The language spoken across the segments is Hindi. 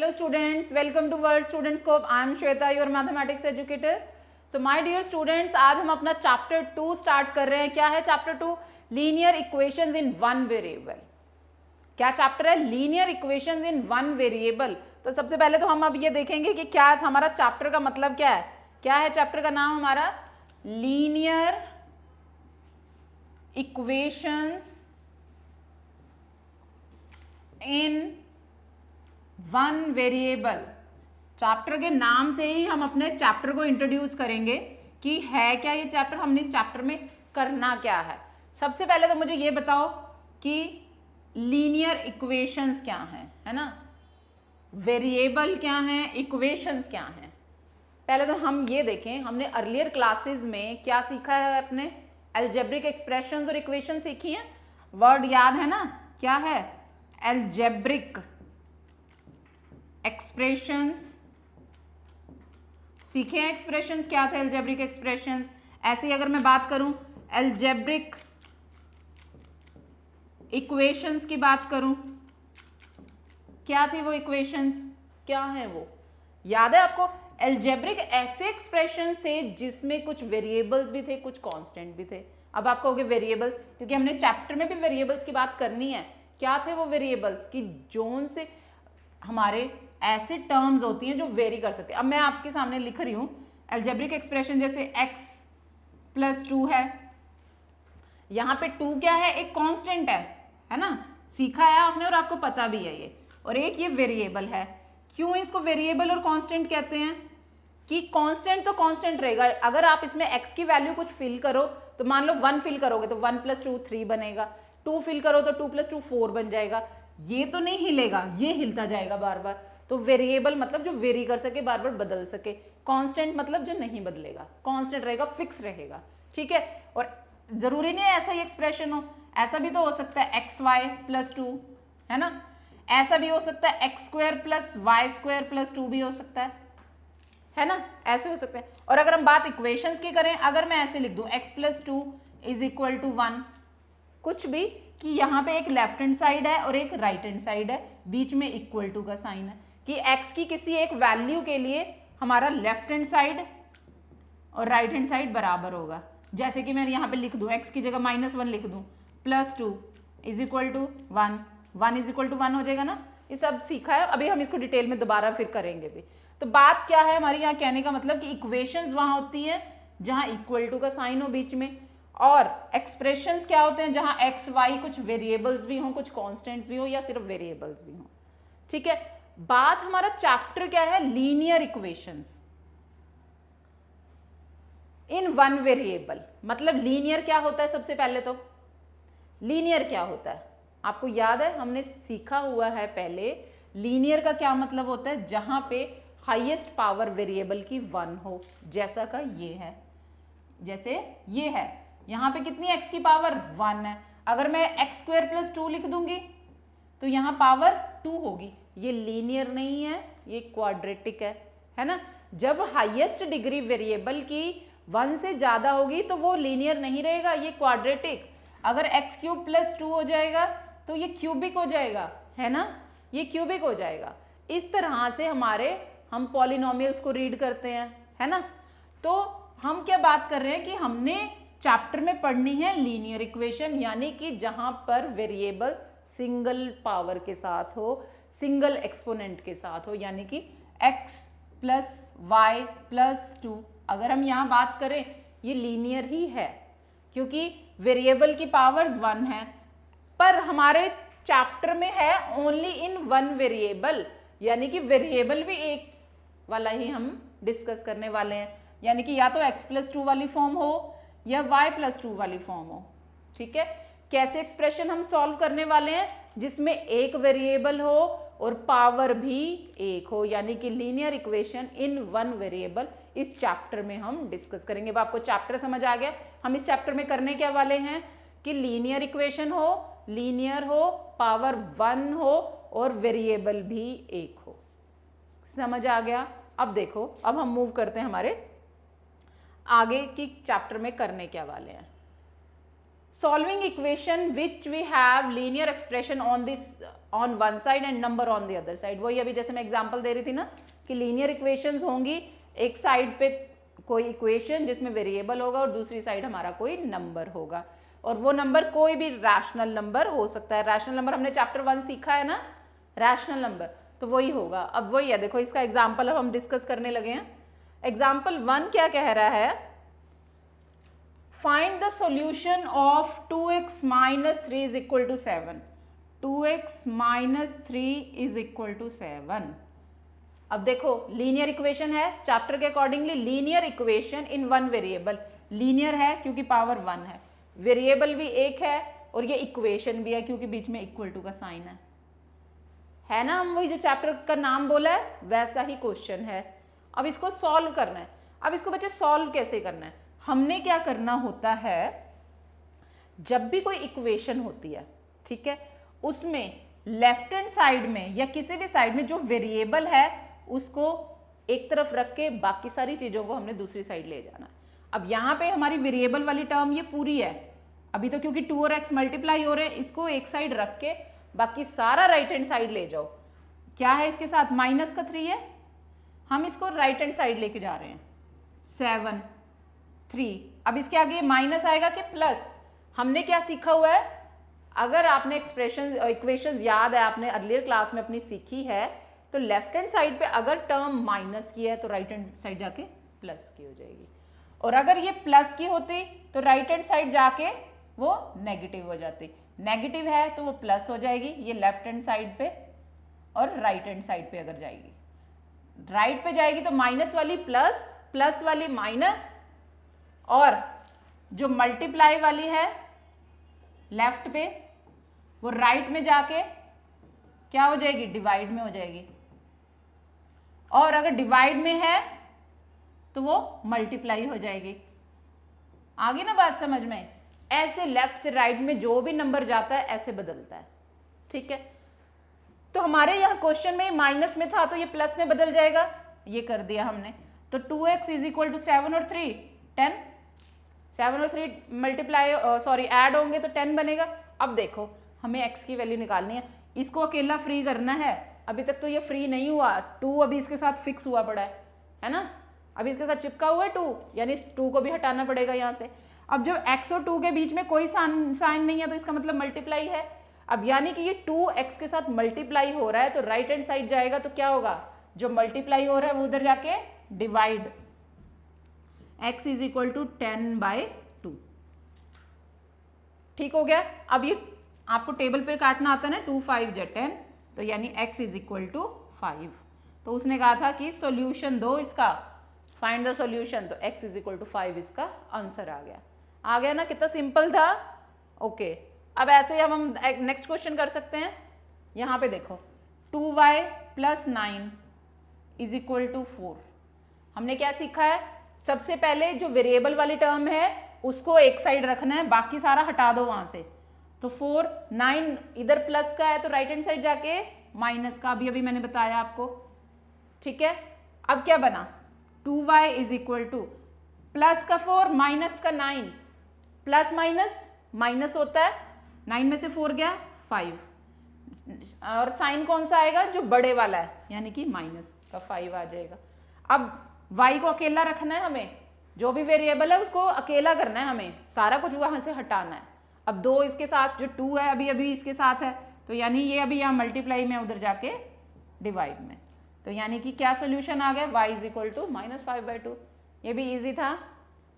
Hello students, welcome to World Student Scope. I am Shweta, your mathematics educator. So my dear students, आज हम अपना चैप्टर 2 स्टार्ट कर रहे हैं. क्या है चैप्टर 2? लीनियर इक्वेशंस इन वन वेरिएबल. क्या चैप्टर है? लीनियर इक्वेशंस इन वन वेरिएबल. तो सबसे पहले तो हम अब ये देखेंगे कि क्या हमारा चैप्टर का मतलब क्या है. क्या है चैप्टर का नाम हमारा? लीनियर इक्वेशंस इन वन वेरिएबल. चैप्टर के नाम से ही हम अपने चैप्टर को इंट्रोड्यूस करेंगे कि है क्या ये चैप्टर, हमने इस चैप्टर में करना क्या है. सबसे पहले तो मुझे ये बताओ कि लीनियर इक्वेशंस क्या हैं, है ना. वेरिएबल क्या हैं, इक्वेशंस क्या हैं. पहले तो हम ये देखें, हमने अर्लियर क्लासेस में क्या सीखा है, अपने अलजेब्रिक एक्सप्रेशंस और इक्वेशन सीखी हैं. वर्ड याद है ना, क्या है? अलजेब्रिक एक्सप्रेशंस सीखे हैं. एक्सप्रेशंस क्या थे अलजेब्रिक एक्सप्रेशंस? ऐसे ही अगर मैं बात करूं अलजेब्रिक इक्वेशंस की बात करूं, क्या थी वो इक्वेशंस, क्या है वो, याद है आपको? अलजेब्रिक ऐसे एक्सप्रेशन से जिसमें कुछ वेरिएबल्स भी थे, कुछ कांस्टेंट भी थे. अब आप कहोगे वेरिएबल्स, क्योंकि हमने चैप्टर में भी वेरिएबल्स की बात करनी है. क्या थे वो वेरिएबल्स की जोन से हमारे ऐसे टर्म्स होती हैं जो वेरी कर सकते हैं. अब मैं आपके सामने लिख रही हूं अलजेब्रिक एक्सप्रेशन, जैसे x + 2 है. यहां पे 2 क्या है? एक कांस्टेंट है ना. सीखा है आपने और आपको पता भी है ये. और एक ये वेरिएबल है. क्यों इसको वेरिएबल और कांस्टेंट कहते हैं? कि कांस्टेंट तो कांस्टेंट रहेगा. अगर आप इसमें x की वैल्यू कुछ फिल करो, तो मान लो 1 फिल करोगे तो 1 + 2 3 बनेगा. 2 फिल करो तो 2 + 2 4 बन जाएगा. ये तो नहीं हिलेगा, ये हिलता जाएगा बार बार. तो वेरिएबल मतलब जो वेरी कर सके, बार बार बदल सके. कांस्टेंट मतलब जो नहीं बदलेगा, कांस्टेंट रहेगा, फिक्स रहेगा. ठीक है. और जरूरी नहीं है ऐसा ही एक्सप्रेशन हो, ऐसा भी तो हो सकता है xy + 2, है ना. ऐसा भी हो सकता है x² + y² + 2 भी हो सकता है ना. ऐसे हो सकता है. और अगर हम बात इक्वेशंस की करें, अगर मैं ऐसे लिख दूं x + 2 = 1, कुछ भी, कि यहाँ पे एक लेफ्ट हैंड साइड है और एक राइट हैंड साइड है, बीच में = का साइन है, कि x की किसी एक वैल्यू के लिए हमारा लेफ्ट हैंड साइड और राइट हैंड साइड बराबर होगा. जैसे कि मैं यहाँ पे लिख दूं, x की जगह -1 लिख दूं, +2 = 1, 1 = 1 हो जाएगा ना. ये सब सीखा है, अभी हम इसको डिटेल में दोबारा फिर करेंगे भी. तो बात क्या है हमारी यहाँ कहने का मतलब, कि इक्वेशंस वहां होती हैं जहां = का साइन हो बीच में, और एक्सप्रेशंस क्या होते हैं जहां x y कुछ वेरिएबल्स भी हों, कुछ कांस्टेंट्स भी हो, या सिर्फ वेरिएबल्स भी हों. ठीक है. बात हमारा चैप्टर क्या है? लीनियर इक्वेशंस इन वन वेरिएबल. मतलब लीनियर क्या होता है? सबसे पहले तो लीनियर क्या होता है आपको याद है, हमने सीखा हुआ है पहले. लीनियर का क्या मतलब होता है? जहां पे हाईएस्ट पावर वेरिएबल की 1 हो, जैसा का ये है. जैसे ये है, यहां पे कितनी x की पावर 1 है. अगर मैं x² + 2 लिख दूंगी तो यहां पावर 2 होगी. ये लीनियर नहीं है, ये क्वाड्रेटिक है ना. जब हाईएस्ट डिग्री वेरिएबल की 1 से ज्यादा होगी तो वो लीनियर नहीं रहेगा, ये क्वाड्रेटिक. अगर x³ + 2 हो जाएगा तो ये क्यूबिक हो जाएगा, है ना. ये क्यूबिक हो जाएगा. इस तरह से हम पॉलिनोमियल्स को रीड करते हैं, है ना. तो हम क्या बात कर रहे हैं कि हमने चैप्टर में पढ़नी है लीनियर इक्वेशन, यानी कि जहां पर वेरिएबल सिंगल पावर के साथ हो, सिंगल एक्सपोनेंट के साथ हो, यानी कि x + y + 2. अगर हम यहां बात करें, ये लीनियर ही है, क्योंकि वेरिएबल की पावर्स 1 है. पर हमारे चैप्टर में है ओनली इन वन वेरिएबल, यानी कि वेरिएबल भी एक वाला ही हम डिस्कस करने वाले हैं. यानी कि या तो x + 2 वाली फॉर्म हो या y + 2 वाली फॉर्म हो. ठीक है. कैसे एक्सप्रेशन हम सॉल्व करने वाले हैं? जिसमें एक वेरिएबल हो और पावर भी एक हो, यानी कि linear equation in one variable. इस चैप्टर में हम डिस्कस करेंगे. अब आपको चैप्टर समझ आ गया. हम इस चैप्टर में करने क्या वाले हैं कि लीनियर इक्वेशन हो, लीनियर हो, पावर 1 हो और वेरिएबल भी एक हो. समझ आ गया. अब देखो, अब हम मूव करते हैं हमारे आगे की चैप्टर में करने क्या वाले हैं. Solving equation which we have linear expression on one side and number on the other side. वही अभी जैसे मैं एग्जांपल दे रही थी ना कि लीनियर इक्वेशंस होंगी, एक साइड पे कोई इक्वेशन जिसमें वेरिएबल होगा और दूसरी साइड हमारा कोई नंबर होगा, और वो नंबर कोई भी रैशनल नंबर हो सकता है। रैशनल नंबर हमने चैप्टर 1 सीखा है ना, रैशनल नंबर, तो वही होगा। अब वही है, देखो इसका एग्जाम्पल अब हम डिस्कस करने लगे हैं। एग्जाम्पल 1 क्या कह रहा है, find the solution of 2x minus 3 is equal to 7। 2x minus 3 is equal to 7। अब देखो लीनियर इक्वेशन है, चैप्टर के accordingly linear equation in one variable, linear है क्योंकि पावर 1 है, वेरिएबल भी एक है और ये इक्वेशन भी है क्योंकि बीच में इक्वल टू का साइन है ना। हम वही जो चैप्टर का नाम बोला है वैसा ही क्वेश्चन है। अब इसको सॉल्व करना है। अब इसको बच्चे सॉल्व कैसे करना है, हमने क्या करना होता है, जब भी कोई इक्वेशन होती है, ठीक है, उसमें लेफ्ट हैंड साइड में या किसी भी साइड में जो वेरिएबल है उसको एक तरफ रख के बाकी सारी चीजों को हमने दूसरी साइड ले जाना है। अब यहाँ पे हमारी वेरिएबल वाली टर्म ये पूरी है अभी तो, क्योंकि 2 और x मल्टीप्लाई हो रहे हैं, इसको एक साइड रख के बाकी सारा राइट हैंड साइड ले जाओ। क्या है इसके साथ, माइनस का 3 है, हम इसको राइट हैंड साइड लेके जा रहे हैं, 7 3। अब इसके आगे माइनस आएगा कि प्लस। हमने क्या सीखा हुआ है, अगर आपने एक्सप्रेशन इक्वेशंस याद है, आपने अर्लियर क्लास में अपनी सीखी है, तो लेफ्ट हैंड साइड पे अगर टर्म माइनस की है तो राइट हैंड साइड जाके प्लस की हो जाएगी, और अगर ये प्लस की होती तो राइट हैंड साइड जाके वो नेगेटिव हो जाती। नेगेटिव है तो वो प्लस हो जाएगी, ये लेफ्ट हैंड साइड पे, और राइट हैंड साइड पे अगर जाएगी, राइट पे जाएगी तो माइनस वाली प्लस, प्लस वाली माइनस, और जो मल्टीप्लाई वाली है लेफ्ट पे वो राइट में जाके क्या हो जाएगी, डिवाइड में हो जाएगी, और अगर डिवाइड में है तो वो मल्टीप्लाई हो जाएगी। आगे ना बात समझ में, ऐसे लेफ्ट से राइट में जो भी नंबर जाता है ऐसे बदलता है, ठीक है। तो हमारे यहाँ क्वेश्चन में माइनस में था तो ये प्लस में बदल जाएगा, ये कर दिया हमने। तो 2x इज इक्वल टू 7 और 3 10, 7 और 3 मल्टीप्लाई ऐड होंगे तो 10 बनेगा। अब देखो हमें x की वैल्यू निकालनी है, इसको अकेला फ्री करना है। अभी तक तो ये फ्री नहीं हुआ, 2 अभी इसके साथ फिक्स हुआ पड़ा है ना, अभी इसके साथ चिपका हुआ है 2, यानी इस 2 को भी हटाना पड़ेगा यहाँ से। अब जब x और 2 के बीच में कोई साइन नहीं है तो इसका मतलब मल्टीप्लाई है। अब यानी कि ये 2x के साथ मल्टीप्लाई हो रहा है तो राइट हैंड साइड जाएगा तो क्या होगा, जो मल्टीप्लाई हो रहा है वो उधर जाके divide, x is equal to 10/2। ठीक हो गया। अब ये आपको टेबल पे काटना आता है ना, 2 5 जा 10, तो यानी x इज इक्वल टू 5। तो उसने कहा था कि सॉल्यूशन दो इसका, फाइंड द सॉल्यूशन, तो x इज इक्वल टू 5 इसका आंसर आ गया ना, कितना सिंपल था। ओके, अब ऐसे ही हम नेक्स्ट क्वेश्चन कर सकते हैं। यहाँ पे देखो 2y plus 9 is equal to 4। हमने क्या सीखा है, सबसे पहले जो वेरिएबल वाली टर्म है उसको एक साइड रखना है, बाकी सारा हटा दो वहां से। तो 4 9 इधर प्लस का है तो राइट हैंड साइड जाके माइनस का, अभी मैंने बताया आपको, ठीक है। अब क्या बना, 2y is equal two plus का 4 माइनस का 9, प्लस माइनस माइनस होता है, 9 में से 4 गया 5, और साइन कौन सा आएगा, जो बड़े वाला है, यानी कि माइनस का 5 आ जाएगा। अब y को अकेला रखना है हमें, जो भी वेरिएबल है उसको अकेला करना है हमें, सारा कुछ वहां से हटाना है। अब 2 इसके साथ, जो 2 है अभी इसके साथ है, तो यानी ये अभी यहाँ मल्टीप्लाई में, उधर जाके डिवाइड में, तो यानी कि क्या सोल्यूशन आ गया, y इज इक्वल टू -5/2। ये भी इजी था,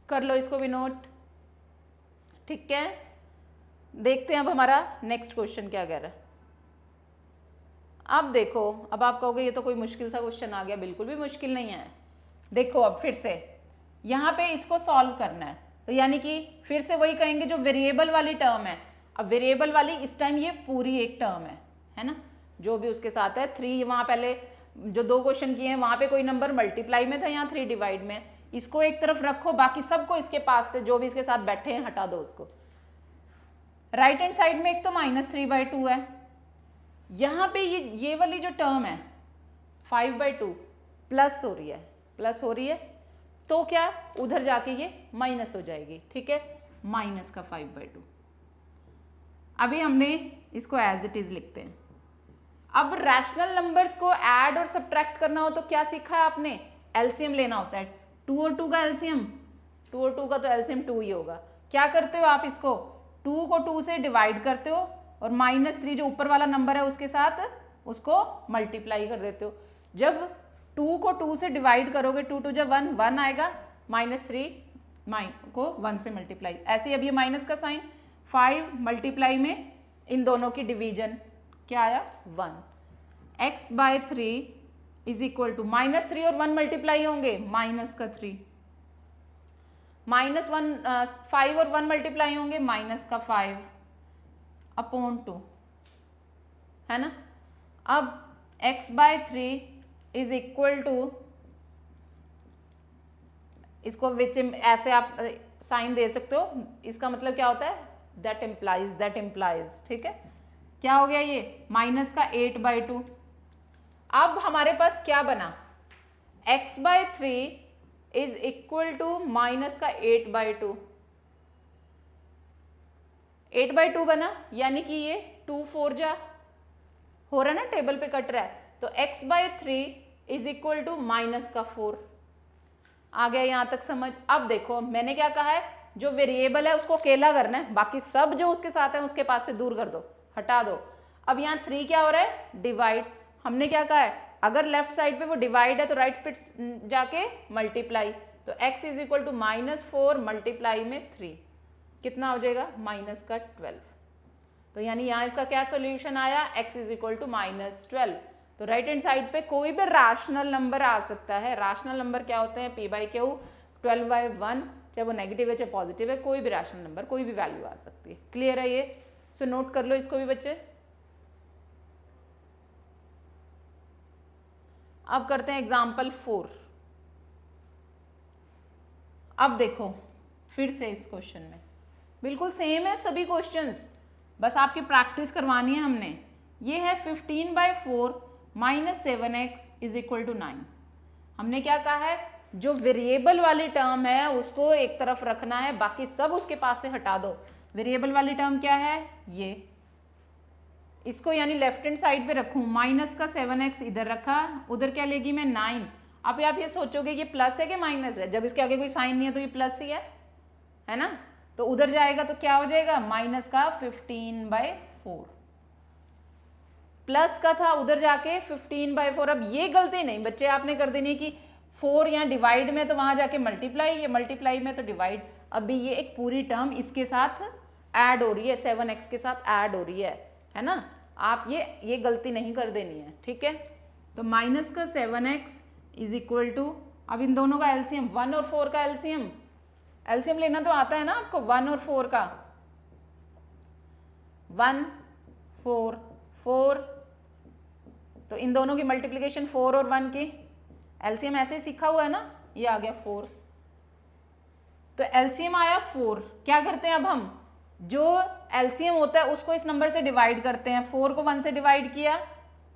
कर लो इसको भी नोट, ठीक है। देखते हैं अब हमारा नेक्स्ट क्वेश्चन क्या कह रहा है। अब देखो, अब आप कहोगे ये तो कोई मुश्किल सा क्वेश्चन आ गया, बिल्कुल भी मुश्किल नहीं है। देखो अब फिर से यहाँ पे इसको सॉल्व करना है, तो यानी कि फिर से वही कहेंगे जो वेरिएबल वाली टर्म है। अब वेरिएबल वाली इस टाइम ये पूरी एक टर्म है ना, जो भी उसके साथ है 3, वहाँ पहले जो 2 क्वेश्चन किए हैं वहाँ पे कोई नंबर मल्टीप्लाई में था, यहाँ 3 डिवाइड में। इसको एक तरफ रखो, बाकी सबको इसके पास से जो भी इसके साथ बैठे हैं हटा दो उसको। राइट हैंड साइड में एक तो -3/2 है, यहाँ पे ये वाली जो टर्म है 5/2 प्लस हो रही है, तो क्या उधर जाके ये माइनस हो जाएगी, ठीक है, माइनस का 5/2। अभी हमने इसको एज इट इज लिखते हैं। अब रैशनल नंबर्स को ऐड और सब्ट्रैक्ट करना हो तो क्या सीखा है आपने, एलसीएम लेना होता है। 2 और 2 का एलसीएम, 2 और 2 का तो एलसीएम 2 ही होगा। क्या करते हो आप, इसको 2 को 2 से डिवाइड करते हो और -3 जो ऊपर वाला नंबर है उसके साथ उसको मल्टीप्लाई कर देते हो। जब 2 को 2 से डिवाइड करोगे, 2 2 जब 1 1 आएगा, -3 को 1 से मल्टीप्लाई, ऐसे ही अब ये माइनस का साइन, 5 मल्टीप्लाई में इन दोनों की डिवीजन क्या आया 1, x/3 इज इक्वल टू -3 और 1 मल्टीप्लाई होंगे -3, -5 और 1 मल्टीप्लाई होंगे -5 अपॉन 2, है ना। अब x/3 इज इक्वल टू, इसको विच ऐसे आप साइन दे सकते हो, इसका मतलब क्या होता है, दैट इम्प्लाइज, ठीक है। क्या हो गया ये, -8/2। अब हमारे पास क्या बना, x/3 इज इक्वल टू -8/2, 8/2 बना, यानी कि ये 2 4 जा हो रहा है ना, टेबल पे कट रहा है, तो x/3 इज इक्वल टू -4। आ गया यहां तक समझ। अब देखो मैंने क्या कहा है, जो वेरिएबल है उसको अकेला करना है, बाकी सब जो उसके साथ है उसके पास से दूर कर दो, हटा दो। अब यहाँ 3 क्या हो रहा है, डिवाइड। हमने क्या कहा है, अगर लेफ्ट साइड पे वो डिवाइड है तो राइट साइड जाके मल्टीप्लाई, तो x is equal to -4 multiply में 3 कितना हो जाएगा, -12। तो यानी यहाँ इसका क्या सोल्यूशन आया, x इज इक्वल टू -12। तो राइट हैंड साइड पे कोई भी रैशनल नंबर आ सकता है। रैशनल नंबर क्या होते हैं, p/q 12/1, चाहे वो नेगेटिव है चाहे पॉजिटिव है, कोई भी रैशनल नंबर कोई भी वैल्यू आ सकती है। क्लियर है ये, सो नोट कर लो इसको भी बच्चे। अब करते हैं एग्जाम्पल 4। अब देखो फिर से इस क्वेश्चन में बिल्कुल सेम है सभी क्वेश्चंस, बस आपकी प्रैक्टिस करवानी है हमने। ये है 15/4 -7x इज इक्वल टू 9। हमने क्या कहा है, जो वेरिएबल वाली टर्म है उसको एक तरफ रखना है, बाकी सब उसके पास से हटा दो। वेरिएबल वाली टर्म क्या है, ये, इसको यानी लेफ्ट हैंड साइड पे रखूं, -7x इधर रखा, उधर क्या लेगी मैं 9। अब आप ये सोचोगे ये प्लस है कि माइनस है, जब इसके आगे कोई साइन नहीं है तो ये प्लस ही है ना। तो उधर जाएगा तो क्या हो जाएगा, -15/4, प्लस का था उधर जाके 15/4। अब ये गलती नहीं बच्चे आपने कर देनी कि 4 यहाँ डिवाइड में तो वहां जाके मल्टीप्लाई, ये मल्टीप्लाई में तो डिवाइड। अभी ये एक पूरी टर्म इसके साथ ऐड हो रही है, 7x के साथ ऐड हो रही है ना। आप ये गलती नहीं कर देनी है, ठीक है। तो -7x इज इक्वल टू, अब इन दोनों का एलसीएम, 1 और 4 का एलसीएम लेना तो आता है ना आपको, 1 और 4 का, 1 4 4, तो इन दोनों की मल्टीप्लिकेशन 4 और 1 की, एलसीएम ऐसे ही सीखा हुआ है ना, ये आ गया 4। तो एलसीएम आया 4। क्या करते हैं अब हम, जो एलसीएम होता है उसको इस नंबर से डिवाइड करते हैं। 4 को 1 से डिवाइड किया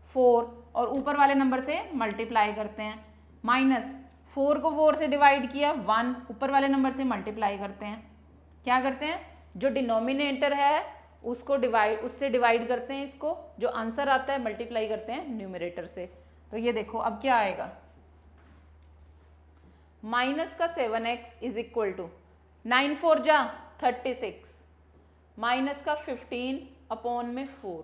4, और ऊपर वाले नंबर से मल्टीप्लाई करते हैं। -4 को 4 से डिवाइड किया 1, ऊपर वाले नंबर से मल्टीप्लाई करते हैं। क्या करते हैं, जो डिनोमिनेटर है उसको उससे डिवाइड करते हैं, इसको जो आंसर आता है मल्टीप्लाई करते हैं न्यूमरेटर से। तो ये देखो अब क्या आएगा, -7x इज इक्वल टू 9 4 जा 36, -15 अपॉन में 4,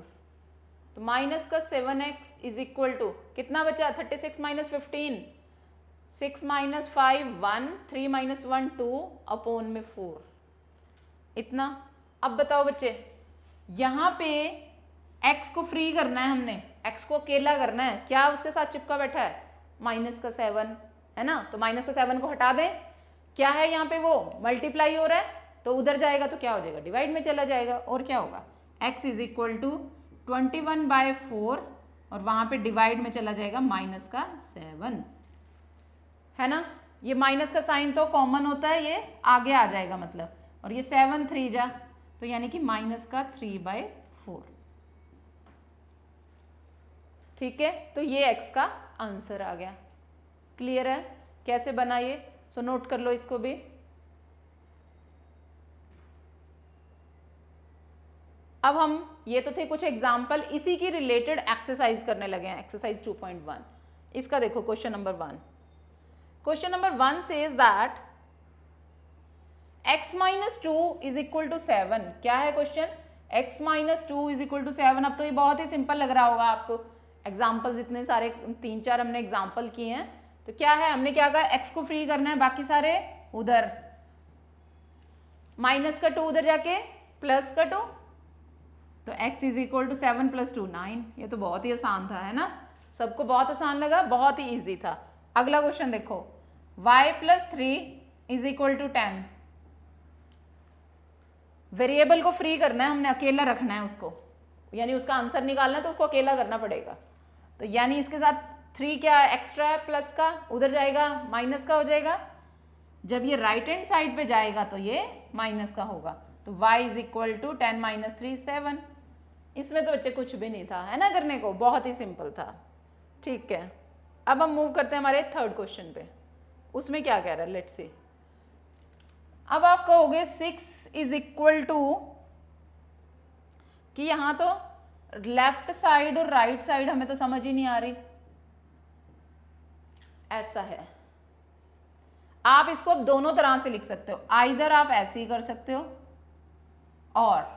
तो -7x इज इक्वल टू कितना बचा, 36 - 15, 6 - 5 1, 3 - 1 2 अपॉन में 4, इतना। अब बताओ बच्चे, यहाँ पे x को फ्री करना है हमने, x को अकेला करना है, क्या उसके साथ चिपका बैठा है, -7 है ना, तो -7 को हटा दें। क्या है यहाँ पे, वो मल्टीप्लाई हो रहा है, तो उधर जाएगा तो क्या हो जाएगा, डिवाइड में चला जाएगा। और क्या होगा, x इज इक्वल टू 21/4, और वहां पे डिवाइड में चला जाएगा -7, है ना। ये माइनस का साइन तो कॉमन होता है, ये आगे आ जाएगा मतलब, और ये 7 3 जा, तो यानी कि -3/4, ठीक है। तो ये x का आंसर आ गया। क्लियर है कैसे बना ये, सो नोट कर लो इसको भी। अब हम ये तो थे कुछ एग्जाम्पल, इसी की रिलेटेड एक्सरसाइज करने लगे हैं, एक्सरसाइज 2.1। इसका देखो question number 1। Question number 1 says that x minus 2 is equal to 7। क्या है question? x minus 2 is equal to 7। अब तो ये बहुत ही सिंपल लग रहा होगा आपको, एग्जाम्पल्स इतने सारे 3-4 हमने एग्जाम्पल किए हैं। तो क्या है, हमने क्या कहा, x को फ्री करना है, बाकी सारे उधर, माइनस का 2 उधर जाके प्लस का 2, तो x is equal to 7 plus 2 9। ये तो बहुत ही आसान था, है ना? सबको बहुत आसान लगा, बहुत ही इजी था। अगला क्वेश्चन देखो, y plus 3 is equal to 10। Variable को फ्री करना है हमने, अकेला रखना है उसको, यानी उसका आंसर निकालना है तो उसको अकेला करना पड़ेगा। तो यानी इसके साथ 3 क्या एक्स्ट्रा है, प्लस का उधर जाएगा, माइनस का हो जाएगा। जब ये राइट हैंड साइड पे जाएगा तो ये माइनस का होगा। तो y is equal to 10 minus 3 7। इसमें तो बच्चे कुछ भी नहीं था, है ना, करने को, बहुत ही सिंपल था। ठीक है, अब हम मूव करते हैं हमारे थर्ड क्वेश्चन पे। उसमें क्या कह रहा है, लेट्स सी। अब आप कहोगे 6 इज इक्वल टू, कि यहां तो लेफ्ट साइड और राइट साइड हमें तो समझ ही नहीं आ रही, ऐसा है। आप इसको अब दोनों तरह से लिख सकते हो, आइदर आप ऐसे ही कर सकते हो और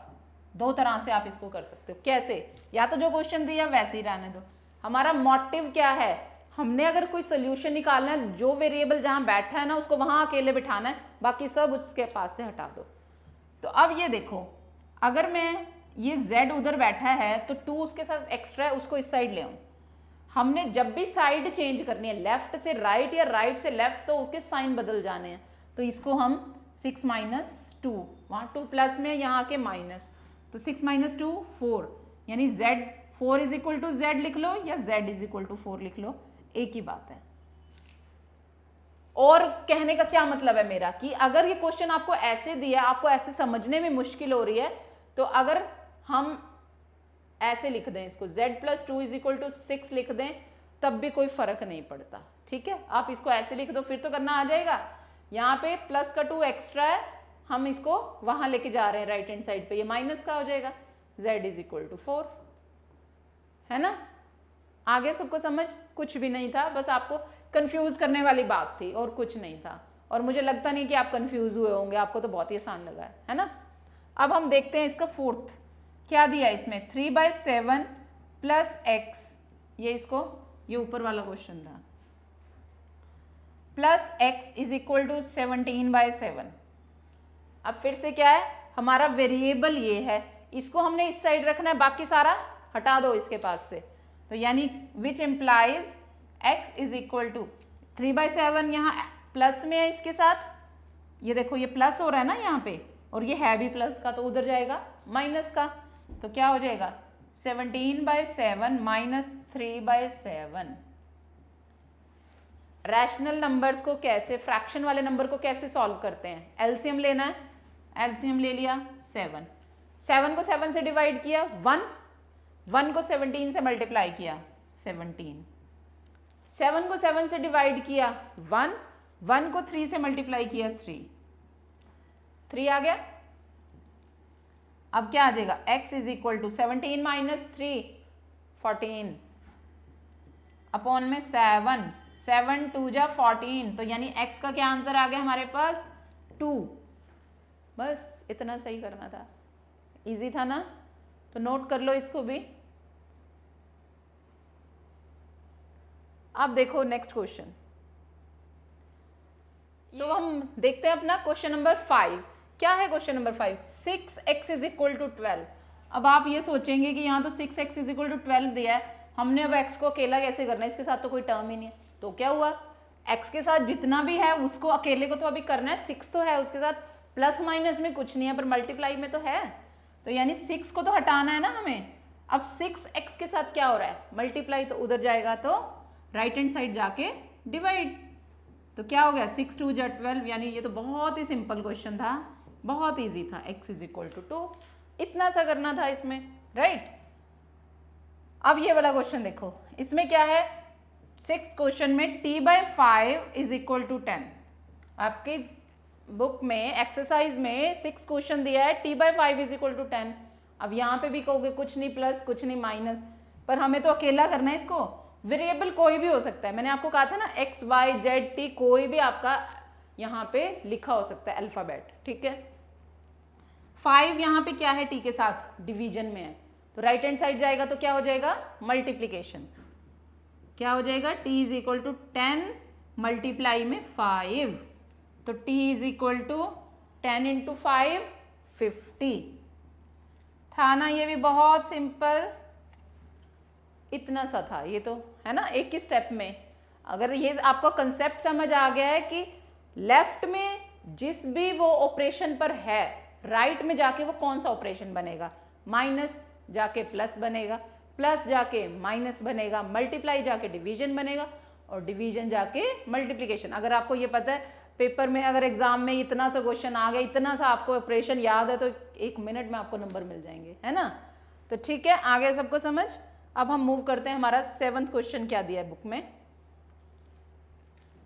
दो तरह से आप इसको कर सकते हो। कैसे? या तो जो क्वेश्चन दिया वैसे ही रहने दो। हमारा मोटिव क्या है, हमने अगर कोई सोल्यूशन निकालना है, जो वेरिएबल जहां बैठा है ना उसको वहां अकेले बिठाना है, बाकी सब उसके पास से हटा दो। तो अब ये देखो, अगर मैं ये z उधर बैठा है तो 2 उसके साथ एक्स्ट्रा है, उसको इस साइड ले आऊं। हमने जब भी साइड चेंज करनी है, लेफ्ट से राइट या राइट से लेफ्ट, तो उसके साइन बदल जाने हैं। तो इसको हम 6 माइनस 2, वहाँ 2 प्लस में, यहाँ के माइनस, तो 6 माइनस 2 4, यानी z 4 is equal to z लिख लो या z इज इक्वल टू 4 लिख लो, एक ही बात है। और कहने का क्या मतलब है मेरा, कि अगर ये क्वेश्चन आपको ऐसे दिया, आपको ऐसे समझने में मुश्किल हो रही है, तो अगर हम ऐसे लिख दें इसको, z plus 2 is equal to 6 लिख दें, तब भी कोई फर्क नहीं पड़ता। ठीक है, आप इसको ऐसे लिख दो, फिर तो करना आ जाएगा। यहाँ पे प्लस का 2 एक्स्ट्रा है, हम इसको वहां लेके जा रहे हैं राइट हैंड साइड पे, ये माइनस का हो जाएगा, z इज इक्वल टू 4, है ना? आगे सबको समझ? कुछ भी नहीं था, बस आपको कंफ्यूज करने वाली बात थी और कुछ नहीं था। और मुझे लगता नहीं कि आप कंफ्यूज हुए होंगे, आपको तो बहुत ही आसान लगा है ना? अब हम देखते हैं इसका फोर्थ क्या दिया इसमें, 3/7 प्लस x, ये इसको, ये ऊपर वाला क्वेश्चन था, plus x is equal to 17/7। अब फिर से क्या है, हमारा वेरिएबल ये है, इसको हमने इस साइड रखना है, बाकी सारा हटा दो इसके पास से। तो यानी which implies x is equal to 3/7, यहाँ प्लस में है इसके साथ, ये देखो ये प्लस हो रहा है ना यहाँ पे, और ये है भी प्लस का, तो उधर जाएगा माइनस का। तो क्या हो जाएगा, 17/7 माइनस 3/7। रैशनल नंबर्स को कैसे, फ्रैक्शन वाले नंबर को कैसे सॉल्व करते हैं? एलसीएम लेना है, एलसीएम ले लिया 7, 7 को 7 से डिवाइड किया 1, 1 को 17 से मल्टीप्लाई किया 17, 7 को 7 से डिवाइड किया 1, 1 को 3 से मल्टीप्लाई किया 3, 3 आ गया। अब क्या आ जाएगा, x is equal to 17 minus 3 14 upon में 7, 7 2 जा 14, तो यानी x का क्या आंसर आ गया हमारे पास 2। बस इतना सही करना था, इजी था ना? तो नोट कर लो इसको भी। अब देखो नेक्स्ट क्वेश्चन। सो हम देखते हैं अपना क्वेश्चन नंबर 5। क्या है question number 5? 6x is equal to 12। अब आप ये सोचेंगे कि यहाँ तो 6x इज इक्वल टू 12 दिया है, हमने अब x को अकेला कैसे करना है, इसके साथ तो कोई टर्म ही नहीं है। तो क्या हुआ, x के साथ जितना भी है उसको अकेले को तो अभी करना है, 6 तो है उसके साथ, प्लस माइनस में कुछ नहीं है, पर मल्टीप्लाई में तो है, तो यानी 6 को तो हटाना है ना हमें। अब 6x के साथ क्या हो रहा है, मल्टीप्लाई, तो उधर जाएगा तो राइट हैंड साइड जाके डिवाइड, तो क्या हो गया 6 2 जा 12, यानी ये तो बहुत ही सिंपल क्वेश्चन था, बहुत इजी था। x इज इक्वल टू 2, इतना सा करना था इसमें, राइट? अब ये वाला क्वेश्चन देखो, इसमें क्या है, 6 क्वेश्चन में t/5 इज इक्वल टू 10। आपकी बुक में एक्सरसाइज में 6 क्वेश्चन दिया है, t/5 इज इक्वल टू 10, अब यहाँ पे भी कहोगे कुछ नहीं प्लस कुछ नहीं माइनस, पर हमें तो अकेला करना है इसको। वेरिएबल कोई भी हो सकता है, मैंने आपको कहा था ना एक्स वाई जेड टी कोई भी आपका यहाँ पे लिखा हो सकता है अल्फाबेट, ठीक है। 5 यहाँ पे क्या है टी के साथ, डिवीजन में है, तो राइट हैंड साइड जाएगा तो क्या हो जाएगा, मल्टीप्लीकेशन। क्या हो जाएगा, t is equal to 10 multiply में 5, तो t is equal to 10 into 5 50 था ना। ये भी बहुत सिंपल, इतना सा था ये तो, है ना, एक ही स्टेप में। अगर ये आपको कंसेप्ट समझ आ गया है कि लेफ्ट में जिस भी वो ऑपरेशन पर है, राइट में जाके वो कौन सा ऑपरेशन बनेगा, माइनस जाके प्लस बनेगा, प्लस जाके माइनस बनेगा, मल्टीप्लाई जाके डिवीजन बनेगा, और डिवीजन जाके मल्टीप्लिकेशन। अगर आपको ये पता है पेपर में, अगर एग्जाम में इतना सा क्वेश्चन आ गया, इतना सा आपको ऑपरेशन याद है, तो 1 मिनट में आपको नंबर मिल जाएंगे, है ना। तो ठीक है, आगे सबको समझ। अब हम मूव करते हैं, हमारा 7th क्वेश्चन क्या दिया है बुक में।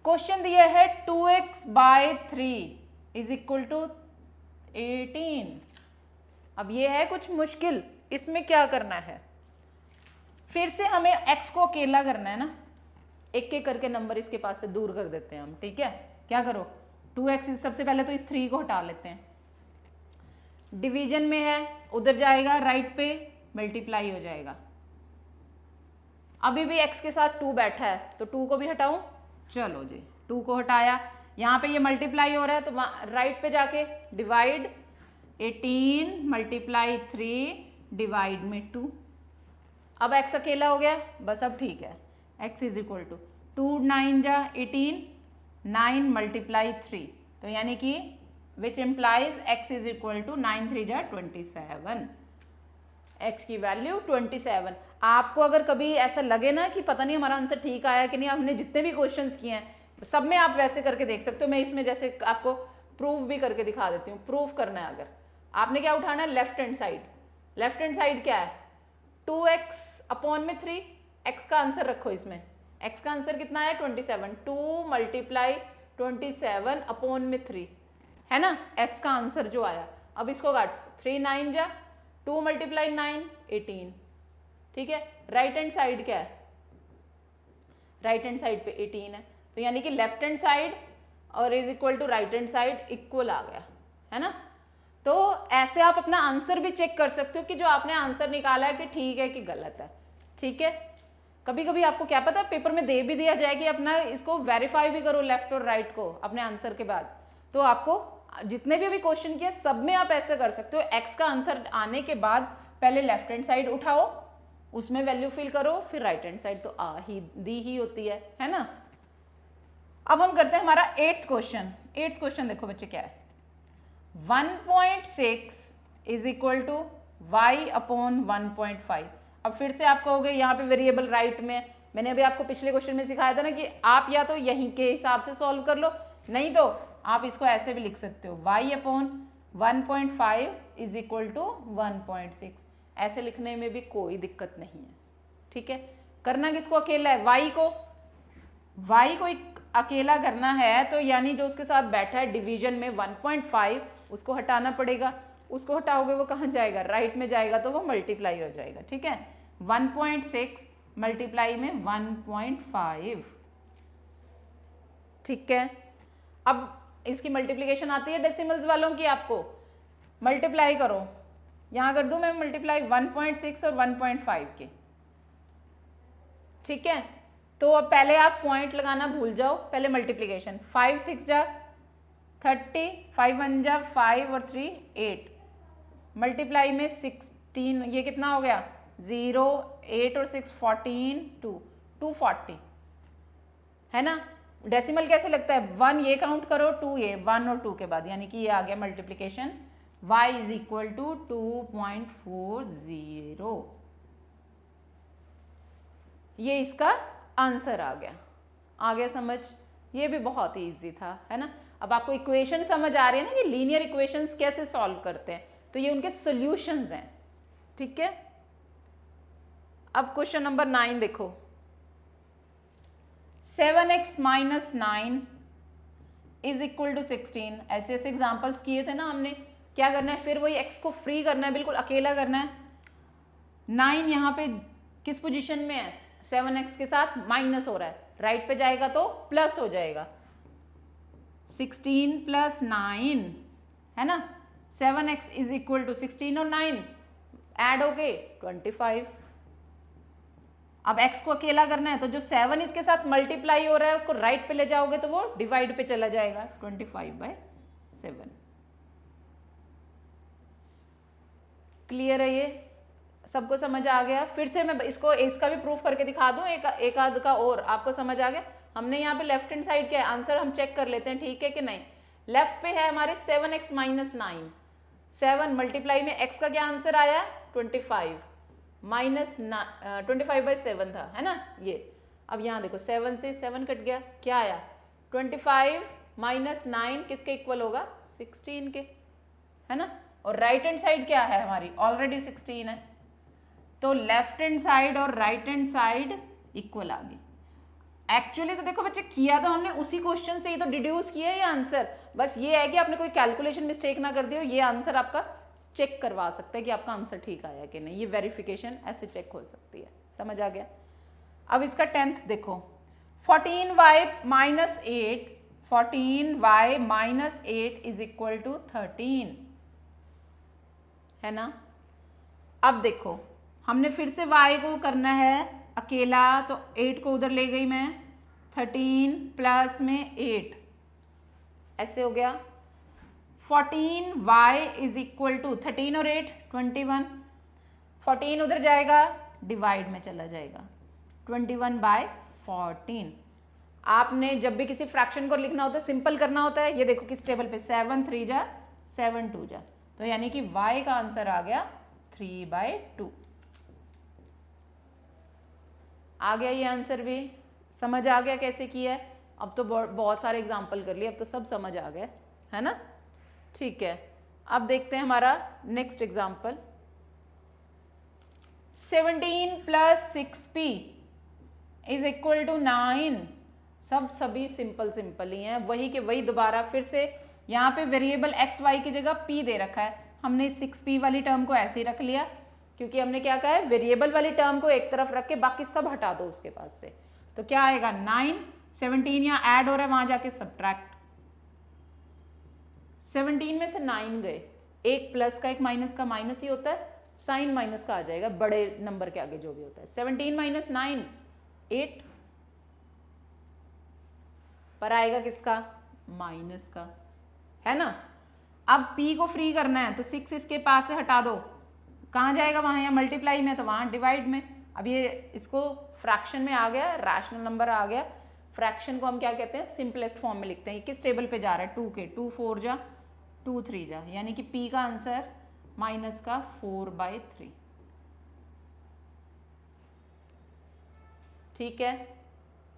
क्वेश्चन दिया है 2x/3 इज इक्वल टू 18। अब ये है कुछ मुश्किल, इसमें क्या करना है, फिर से हमें x को अकेला करना है ना, एक एक करके नंबर इसके पास से दूर कर देते हैं हम, ठीक है। क्या करो, 2x, सबसे पहले तो इस 3 को हटा लेते हैं, डिवीजन में है उधर जाएगा, राइट पे मल्टीप्लाई हो जाएगा। अभी भी x के साथ 2 बैठा है, तो 2 को भी हटाऊं, चलो जी 2 को हटाया, यहाँ पे ये मल्टीप्लाई हो रहा है, तो राइट पे जाके डिवाइड, 18 मल्टीप्लाई 3 डिवाइड में 2, अब x अकेला हो गया, बस अब ठीक है। x इज इक्वल टू 2 9 जा 18, 9 मल्टीप्लाई 3, तो यानी कि which implies x is equal to 9 3 जा 27, x की वैल्यू 27। आपको अगर कभी ऐसा लगे ना कि पता नहीं हमारा आंसर ठीक आया कि नहीं, हमने जितने भी क्वेश्चंस किए हैं सब में आप वैसे करके देख सकते हो। मैं इसमें जैसे आपको प्रूफ भी करके दिखा देती हूँ। प्रूफ करना है, अगर आपने क्या उठाना है, left hand side. Left hand side क्या है, 2x/3, x का आंसर रखो इसमें, x का आंसर कितना है 27, 2 मल्टीप्लाई 27/3, है ना, x का आंसर जो आया। अब इसको काट, 3 9 जा 2 मल्टीप्लाई 9 18, ठीक है। राइट हैंड साइड क्या है, राइट हैंड साइड पे 18 है, तो यानी कि लेफ्ट हैंड साइड और is equal to right hand side equal आ गया, है ना। तो ऐसे आप अपना आंसर भी चेक कर सकते हो कि जो आपने आंसर निकाला है कि ठीक है कि गलत है, ठीक है। कभी कभी आपको क्या पता है पेपर में दे भी दिया जाए कि अपना इसको वेरीफाई भी करो लेफ्ट और राइट को अपने आंसर के बाद, तो आपको जितने भी अभी क्वेश्चन किए सब में आप ऐसे कर सकते हो। एक्स का आंसर आने के बाद पहले लेफ्ट हैंड साइड उठाओ, उसमें वैल्यू फिल करो, फिर राइट हैंड साइड तो दी ही होती है ना। अब हम करते हैं हमारा 8th क्वेश्चन। 8th क्वेश्चन देखो बच्चे क्या है, 1.6 इज इक्वल टू y/1.5। अब फिर से आप कहोगे यहाँ पे वेरिएबल राइट में, मैंने अभी आपको पिछले क्वेश्चन में सिखाया था ना कि आप या तो यहीं के हिसाब से सॉल्व कर लो, नहीं तो आप इसको ऐसे भी लिख सकते हो, y/1.5 इज इक्वल टू 1.6। ऐसे लिखने में भी कोई दिक्कत नहीं है, ठीक है। करना किसको अकेला है, y को अकेला करना है, तो यानी जो उसके साथ बैठा है डिवीजन में 1.5 उसको हटाना पड़ेगा। उसको हटाओगे वो कहाँ जाएगा, राइट में जाएगा, तो वो मल्टीप्लाई हो जाएगा, ठीक है। 1.6 मल्टीप्लाई में 1.5, ठीक है। अब इसकी मल्टीप्लिकेशन आती है डेसिमल्स वालों की, आपको मल्टीप्लाई करो, यहां कर दूं मैं मल्टीप्लाई 1.6 और 1.5 की, ठीक है। तो अब पहले आप पॉइंट लगाना भूल जाओ, पहले मल्टीप्लिकेशन, 5 6 जा 30, 5 1 जा 5 और 3 8, मल्टीप्लाई में 16, ये कितना हो गया 0, 8 और 6 14, 240, है ना। डेसिमल कैसे लगता है, 1 ये काउंट करो, 2 ये, 1 और 2 के बाद, यानी कि ये आ गया multiplication, y is equal to 2.40। ये इसका आंसर आ गया समझ। ये भी बहुत ही इजी था, है ना। अब आपको इक्वेशन समझ आ रही है ना कि लीनियर इक्वेशंस कैसे सॉल्व करते हैं, तो ये उनके सॉल्यूशंस हैं, ठीक है। अब क्वेश्चन नंबर 9 देखो, 7x - 9 इज इक्वल टू 16। ऐसे एग्जाम्पल्स किए थे ना हमने, क्या करना है, फिर वही x को फ्री करना है, बिल्कुल अकेला करना है। 9 यहाँ पे किस पोजीशन में है, 7x के साथ माइनस हो रहा है, राइट पे जाएगा तो प्लस हो जाएगा। 16 प्लस 9 है ना, 7x इज इक्वल टू 16 और 9 ऐड हो गए 25। अब x को अकेला करना है तो जो 7 इसके साथ मल्टीप्लाई हो रहा है उसको राइट पे ले जाओगे तो वो डिवाइड पे चला जाएगा, 25/7। क्लियर है, ये सबको समझ आ गया। फिर से मैं इसको इसका भी प्रूफ करके दिखा दूं, एक आध का और, आपको समझ आ गया। हमने यहाँ पे लेफ्ट हैंड साइड क्या है, आंसर हम चेक कर लेते हैं, ठीक है कि नहीं। लेफ्ट पे है हमारे 7x माइनस 9, 7 मल्टीप्लाई में x का क्या आंसर आया 25 माइनस 25/7 था, है ना ये। अब यहाँ देखो 7 से 7 कट गया, क्या आया 25 माइनस 9 किसके इक्वल होगा 16 के, है ना। और राइट हैंड साइड क्या है हमारी, ऑलरेडी 16 है, तो लेफ्ट हैंड साइड और राइट हैंड साइड इक्वल आ गई। एक्चुअली तो देखो बच्चे, किया तो हमने उसी क्वेश्चन से ही तो डिड्यूस किया है ये आंसर, बस ये है कि आपने कोई कैलकुलेशन मिस्टेक ना कर दियो, ये आंसर आपका चेक करवा सकता है कि आपका आंसर ठीक आया कि नहीं, ये वेरिफिकेशन ऐसे चेक हो सकती है। समझ आ गया। अब इसका 10th देखो, 14y minus 8, 14y minus 8 is equal to 13, है ना। अब देखो हमने फिर से y को करना है अकेला, तो 8 को उधर ले गई मैं, 13 प्लस में 8 ऐसे हो गया। 14y इज इक्वल टू 13 और 8 21, 14 उधर जाएगा डिवाइड में चला जाएगा, 21/14। आपने जब भी किसी फ्रैक्शन को लिखना होता है सिंपल करना होता है, ये देखो किस टेबल पे 7 3 जा 7 2 जा, तो यानी कि y का आंसर आ गया 3/2। आ गया ये आंसर भी, समझ आ गया कैसे किया है। अब तो बहुत सारे एग्जाम्पल कर लिए, अब तो सब समझ आ गए, है ना। ठीक है, अब देखते हैं हमारा नेक्स्ट एग्जाम्पल। 17 प्लस 6p इज इक्वल टू 9। सभी सिंपल ही हैं, वही के वही दोबारा फिर से यहाँ पे वेरिएबल एक्स वाई की जगह p दे रखा है, हमने 6p वाली टर्म को ऐसे ही रख लिया, क्योंकि हमने क्या कहा है, वेरिएबल वाली टर्म को एक तरफ रख के बाकी सब हटा दो उसके पास से। तो क्या आएगा 9, 17 यहाँ ऐड हो रहा है, वहां जाके सब्ट्रैक्ट, 17 में से 9 गए, एक प्लस का एक माइनस का माइनस ही होता है, साइन माइनस का आ जाएगा बड़े नंबर के आगे जो भी होता है। 17 माइनस 9 8 पर आएगा किसका, माइनस का, है ना। अब p को फ्री करना है तो 6 इसके पास से हटा दो, कहाँ जाएगा, वहां, यहाँ मल्टीप्लाई में तो वहां डिवाइड में। अब ये इसको फ्रैक्शन में आ गया, रैशनल नंबर आ गया, फ्रैक्शन को हम क्या कहते हैं, सिंपलेस्ट फॉर्म में लिखते हैं। ये किस टेबल पे जा रहा है, 2 के, 2 4 जा 2 3 जा, यानी कि p का आंसर माइनस का 4/3। ठीक है,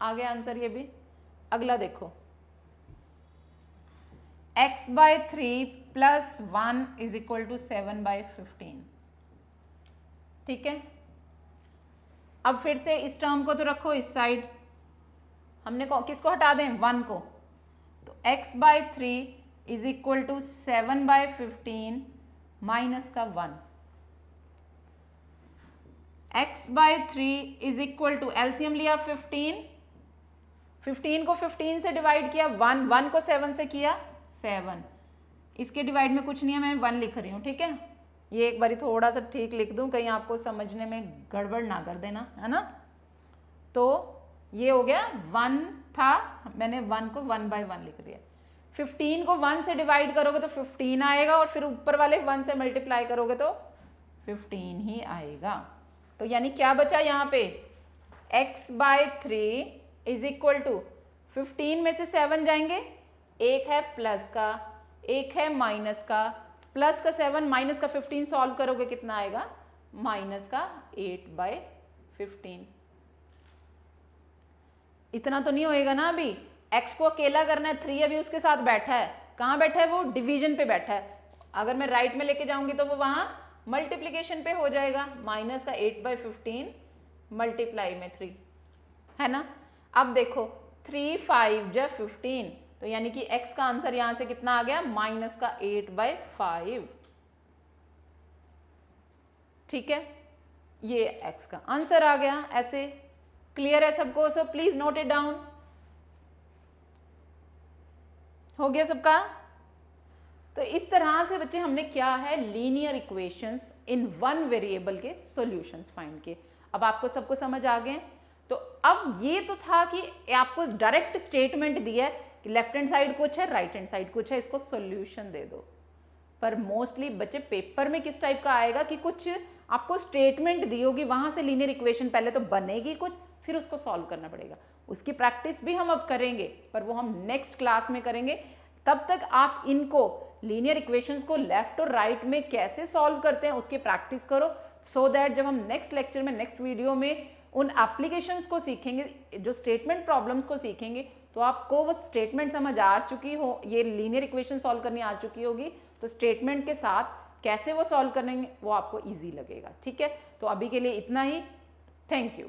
आ गया आंसर ये भी। अगला देखो, x/3 plus 1 is equal to 7/15। ठीक है, अब फिर से इस टर्म को तो रखो इस साइड, हमने किसको हटा दें, 1 को, तो x/3 is equal to 7/15 minus का 1। x/3 is equal to, LCM लिया 15, 15 को 15 से डिवाइड किया, 1 को 7 से किया 7, इसके डिवाइड में कुछ नहीं है, मैं 1 लिख रही हूँ। ठीक है, ये एक बारी थोड़ा सा ठीक लिख दूं, कहीं आपको समझने में गड़बड़ ना कर देना, है ना। तो ये हो गया 1 था, मैंने 1 को 1/1 लिख दिया। 15 को 1 से डिवाइड करोगे तो 15 आएगा, और फिर ऊपर वाले 1 से मल्टीप्लाई करोगे तो 15 ही आएगा। तो यानी क्या बचा यहाँ पे, x/3 इज इक्वल टू 15 में से 7 जाएंगे, एक है प्लस का एक है माइनस का, प्लस का 7 माइनस का 15 सॉल्व करोगे कितना आएगा, माइनस का 8/15। इतना तो नहीं होएगा ना, अभी x को अकेला करना है, 3 अभी उसके साथ बैठा है, कहाँ बैठा है, वो डिवीजन पे बैठा है। अगर मैं राइट में लेके जाऊंगी तो वो वहां मल्टीप्लीकेशन पे हो जाएगा, माइनस का 8/15 मल्टीप्लाई में 3, है ना। अब देखो 3 5 जा 15, तो यानी कि x का आंसर यहां से कितना आ गया, माइनस का 8/5। ठीक है, ये x का आंसर आ गया। ऐसे क्लियर है सबको? So please note it down. हो गया सबका? तो इस तरह से बच्चे हमने क्या है, लीनियर इक्वेशंस इन वन वेरिएबल के सॉल्यूशंस फाइंड किए। अब आपको सबको समझ आ गए? तो अब ये तो था कि आपको डायरेक्ट स्टेटमेंट दिया है कि लेफ्ट हैंड साइड कुछ है, राइट हैंड साइड कुछ है, इसको सॉल्यूशन दे दो। पर मोस्टली बच्चे पेपर में किस टाइप का आएगा कि कुछ आपको स्टेटमेंट दी होगी, वहां से लीनियर इक्वेशन पहले तो बनेगी कुछ, फिर उसको सॉल्व करना पड़ेगा। उसकी प्रैक्टिस भी हम अब करेंगे, पर वो हम नेक्स्ट क्लास में करेंगे। तब तक आप इनको लीनियर इक्वेशंस को लेफ्ट और राइट में कैसे सॉल्व करते हैं उसकी प्रैक्टिस करो, सो दैट जब हम नेक्स्ट लेक्चर में, नेक्स्ट वीडियो में उन एप्लीकेशंस को सीखेंगे, जो स्टेटमेंट प्रॉब्लम्स को सीखेंगे, तो आपको वो स्टेटमेंट समझ आ चुकी हो, ये लीनियर इक्वेशन सॉल्व करनी आ चुकी होगी, तो स्टेटमेंट के साथ कैसे वो सॉल्व करेंगे वो आपको ईजी लगेगा। ठीक है, तो अभी के लिए इतना ही। Thank you.